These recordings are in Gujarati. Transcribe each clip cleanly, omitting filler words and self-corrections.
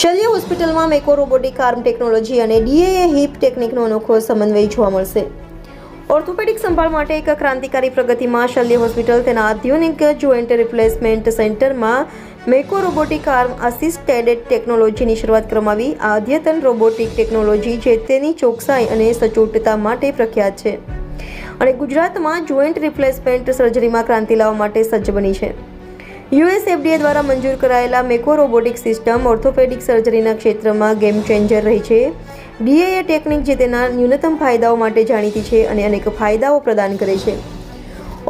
શલ્ય હોસ્પિટલમાં મેકો રોબોટિક આર્મ ટેકનોલોજી અને ડીએએ હિપ ટેકનિકનો અનોખો સમન્વય જોવા મળશે. ઓર્થોપેડિક સંભાળ માટે એક ક્રાંતિકારી પ્રગતિમાં શલ્ય હોસ્પિટલ તેના આધુનિક જોઇન્ટ રિપ્લેસમેન્ટ સેન્ટરમાં મેકો રોબોટિક આર્મ આસિસ્ટેડ ટેકનોલોજીની શરૂઆત કરવામાં આવી. આ અદ્યતન રોબોટિક ટેકનોલોજી જે તેની ચોકસાઈ અને સચોટતા માટે પ્રખ્યાત છે અને ગુજરાતમાં જોઇન્ટ રિપ્લેસમેન્ટ સર્જરીમાં ક્રાંતિ લાવવા માટે સજ્જ બની છે. યુએસએફડીએ દ્વારા મંજૂર કરાયેલા મેકો રોબોટિક સિસ્ટમ ઓર્થોપેડિક સર્જરીના ક્ષેત્રમાં ગેમ ચેન્જર રહી છે. ડીએએ ટેકનિક જે તેના ન્યૂનતમ ફાયદાઓ માટે જાણીતી છે અને અનેક ફાયદાઓ પ્રદાન કરે છે.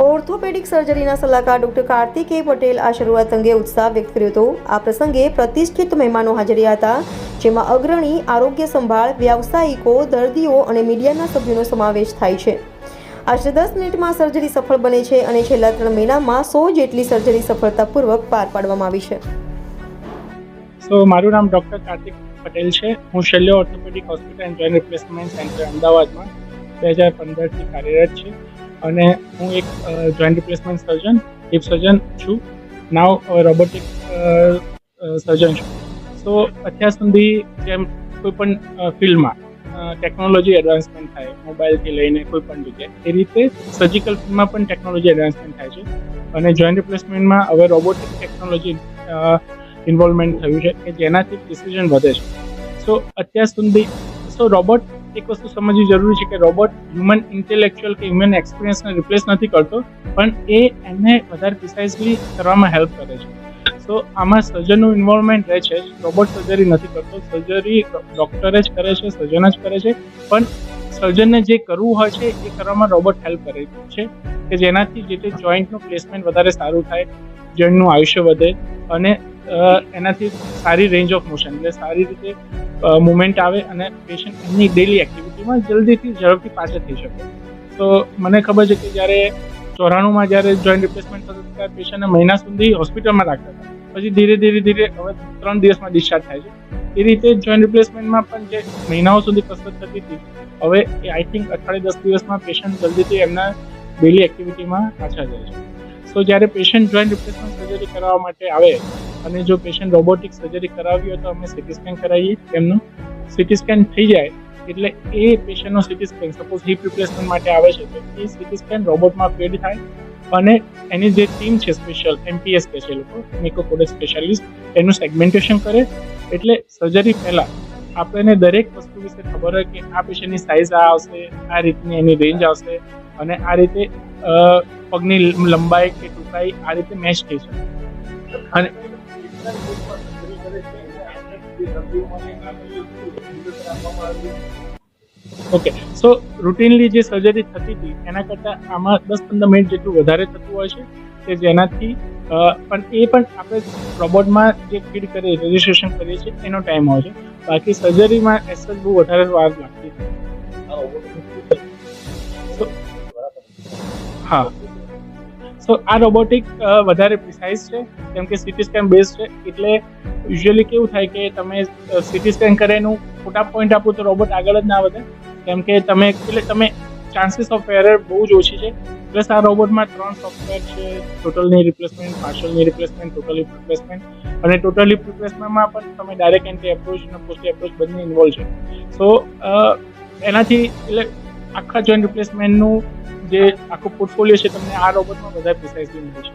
ઓર્થોપેડિક સર્જરીના સલાહકાર ડૉક્ટર કાર્તિક એ પટેલ આ શરૂઆત અંગે ઉત્સાહ વ્યક્ત કર્યો હતો. આ પ્રસંગે પ્રતિષ્ઠિત મહેમાનો હાજર હતા, જેમાં અગ્રણી આરોગ્ય સંભાળ, વ્યાવસાયિકો, દર્દીઓ અને મીડિયાના સભ્યોનો સમાવેશ થાય છે. આશરે 10 મિનિટમાં સર્જરી સફળ બને છે અને છેલ્લા 3 મહિનામાં 100 જેટલી સર્જરી સફળતાપૂર્વક પાર પાડવામાં આવી છે. મારું નામ ડૉક્ટર કાર્તિક પટેલ છે. હું Shalya orthopedic hospital and joint replacement centre અમદાવાદમાં 2015થી કાર્યરત છે અને હું એક joint replacement surgeon, hip surgeon છું. નાવ રોબોટિક સર્જન છું. અત્યાર સુધી જેમ કોઈ પણ ફિલ્ડમાં ટેકનોલોજી એડવાન્સમેન્ટ થાય, મોબાઈલથી લઈને કોઈ પણ જગ્યાએ, એ રીતે સર્જિકલ ફિલ્ડમાં પણ ટેકનોલોજી એડવાન્સમેન્ટ થાય છે અને જોઇન્ટ રિપ્લેસમેન્ટમાં હવે રોબોટિક ટેકનોલોજી ઇન્વોલ્વમેન્ટ થયું છે કે જેનાથી પ્રિસિઝન વધે છે. અત્યાર સુધી રોબોટ એક વસ્તુ સમજવી જરૂરી છે કે રોબોટ હ્યુમન ઇન્ટેલેક્ચ્યુઅલ કે હ્યુમન એક્સપિરિયન્સને રિપ્લેસ નથી કરતો, પણ એને વધારે પ્રિસાઇઝલી કરવામાં હેલ્પ કરે છે. આમાં સર્જનનું ઇન્વોલ્વમેન્ટ રહે છે. રોબોટ સર્જરી નથી કરતો, સર્જરી ડૉક્ટર જ કરે છે, સર્જન જ કરે છે, પણ સર્જનને જે કરવું હોય છે એ કરવામાં રોબોટ હેલ્પ કરે છે કે જેનાથી જે તે જોઈન્ટનું પ્લેસમેન્ટ વધારે સારું થાય, જોઈન્ટનું આયુષ્ય વધે અને એનાથી સારી રેન્જ ઓફ મોશન, એટલે સારી રીતે મુવમેન્ટ આવે અને પેશન્ટ એમની ડેલી એક્ટિવિટીમાં જલ્દીથી ઝડપથી પાછા થઈ શકે. મને ખબર છે કે જ્યારે 94માં જ્યારે જોઈન્ટ રિપ્લેસમેન્ટ થતું ત્યારે પેશન્ટને મહિના સુધી હોસ્પિટલમાં રાખતા હતા, પછી ધીરે ધીરે હવે 3 દિવસમાં ડિસ્ચાર્જ થાય છે. એ રીતે જોઈન્ટ રિપ્લેસમેન્ટમાં પણ જે મહિનાઓ સુધી કસરત થતી હતી, હવે એ આઈ થિંક 10 દિવસમાં પેશન્ટ જલ્દીથી એમના ડેલી એક્ટિવિટીમાં પાછા જાય છે. જ્યારે પેશન્ટ જોઈન્ટ રિપ્લેસમેન્ટ સર્જરી કરાવવા માટે આવે અને જો પેશન્ટ રોબોટિક સર્જરી કરાવી હોય તો અમે સીટી સ્કેન કરાવીએ. એમનું સીટી સ્કેન થઈ જાય એટલે એ પેશન્ટનો CT scan, suppose hip replacement માટે આવે છે તો એ સીટી સ્કેન રોબોટમાં ફીડ થાય અને એની જે ટીમ છે સ્પેશિયલ એમપીએસ કહે છે લોકો, મેકો પ્રોડક્ટ સ્પેશિયાલિસ્ટ, એનું સેગમેન્ટેશન કરે. એટલે સર્જરી પહેલાં આપણને દરેક વસ્તુ વિશે ખબર હોય કે આ પેશન્ટની સાઇઝ આ આવશે, આ રીતની એની રેન્જ આવશે અને આ રીતે પગની લંબાઈ કે ટૂંકાઈ આ રીતે મેચ થઈ શકે. અને રૂટીનલી જે સર્જરી થતી હતી એના કરતાં આમાં 10-15 મિનિટ જેટલું વધારે થતું હોય છે કે જેનાથી પણ આપણે રોબોટમાં જે ફીડ કરીએ, રજિસ્ટ્રેશન કરીએ છીએ એનો ટાઈમ હોય છે. બાકી સર્જરીમાં એસેસ બહુ વધારે વાર લાગતી હતી. હા, આ રોબોટિક વધારે પ્રિસાઇઝ છે કેમ કે સીટી સ્કેન બેઝ છે. એટલે યુઝ્યુઅલી કેવું થાય કે તમે સીટી સ્કેન કરેનું ખોટા પોઈન્ટ આપો તો રોબોટ આગળ જ ના વધે, કેમ કે તમે ચાન્સીસ ઓફ એરર બહુ જ ઓછી છે. પ્લસ આ રોબોટમાં 3 સોફ્ટવેર છે: ટોટલ ની રિપ્લેસમેન્ટ, પાર્શિયલ ની રિપ્લેસમેન્ટ, ટોટલ હિપ રિપ્લેસમેન્ટ. અને ટોટલ હિપ રિપ્લેસમેન્ટમાં પણ તમે ડાયરેક્ટ એન્ટ્રી એપ્રોચ અને પોસ્ટ એપ્રોચ બંને ઇન્વોલ્વ છે. એનાથી એટલે આખા જોઈન્ટ રિપ્લેસમેન્ટનું જે આખો પોર્ટફોલિયો છે તમને આ રોબોટમાં વધારે પ્રિસાઇઝલી મળે છે.